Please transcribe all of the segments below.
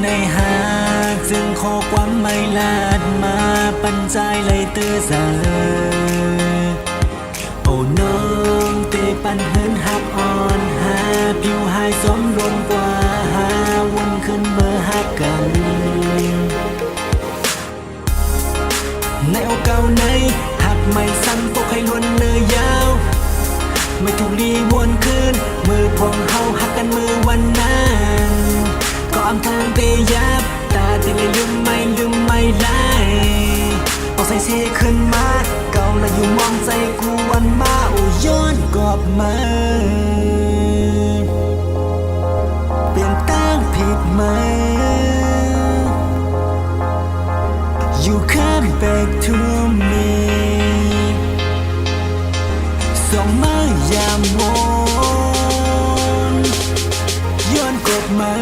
ในหาจึงขอความไม่ลาดมาปัญใจเลยตื้อสาโอ้น้องเตปันเหินหักอ่อนหาผิวหายสมรมกว่าหาวนขึ้นเบอร์หักกันในโอเก่าในหักไม่สั้นพวกให้ล้วนเนื้อยาวไม่ถูกรีวนคืนมือพองเฮาหักกันมือวันนั้นก็อำทางเตยับตาที่เลยลืมไม่ไล่เอาใส่เซขึ้นมาเก่าและอยู่มองใจกูวันมาโอ้ย้อนกอบมาเปลี่ยนตั้งผิดไหม You come back to me ส่งมายามวนย้อนกบมา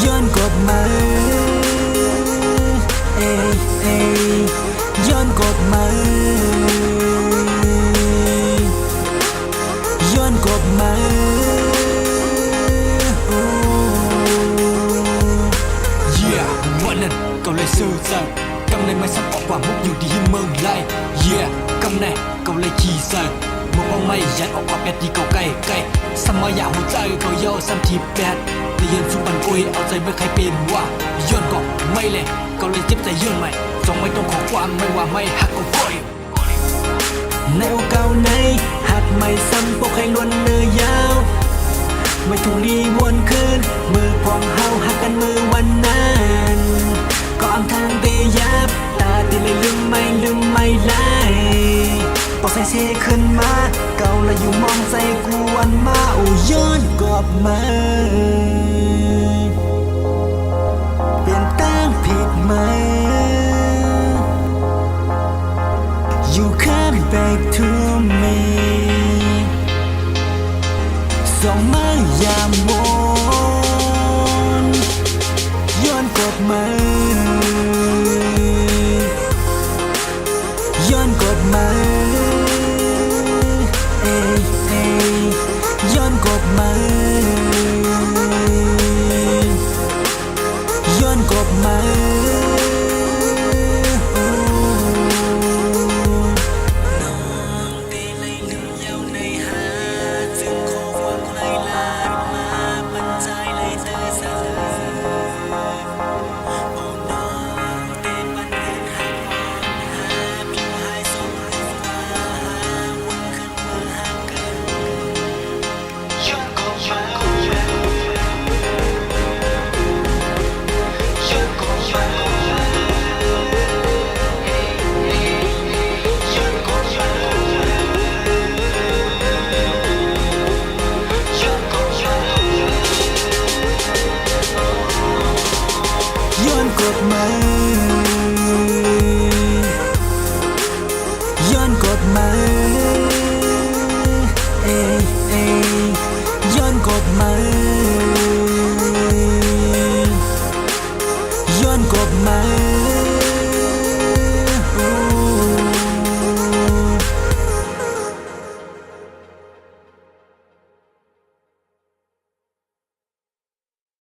ย้อนกบมาเอ้ยย้อนกบมาย้อนกบมาวันนั้นก็เลยซื่อสัตย์กำในไม่ซ้ำออกกว่ามุกอยู่ดีเมืองไล่กำในก็เลยขี่สัตว์มุกเอาไม่ยัดออกกว่าแปดดีเก่าใกล้สมัยอยากหัวใจก็ย่อซ้ำทีแปดแต่ยืนสุบันกุยเอาใจไม่ใครเป็นว่าย้อนก็ไม่เลยก็เลยเจ็บใจย้อนใหม่จงไม่ต้องขอความไม่ว่าไม่หักก็ปล่อยในโอเก่าในหักไม่ซ้ำพวกให้ล้วนเนื้อยาวไม่ถูกรีวนคืนมือพองเฮาหักกันมือวันนั้นก็อำทางเตยับตาที่เลยลืมไม่ไล่ปอกใส่เซขึ้นมาเก่าและอยู่มองใจกูวันมาโอ้ย้อนกอบมาเปลี่ยนตั้งผิดไหม You come back to meส่งมายามวนย้อนกบมาย้อนกบมาเอ้ยย้อนกบมาย้อนกบมาย้อนกบมาย้อนกบมาเอ้ยย้อนกบมาย้อนกบมา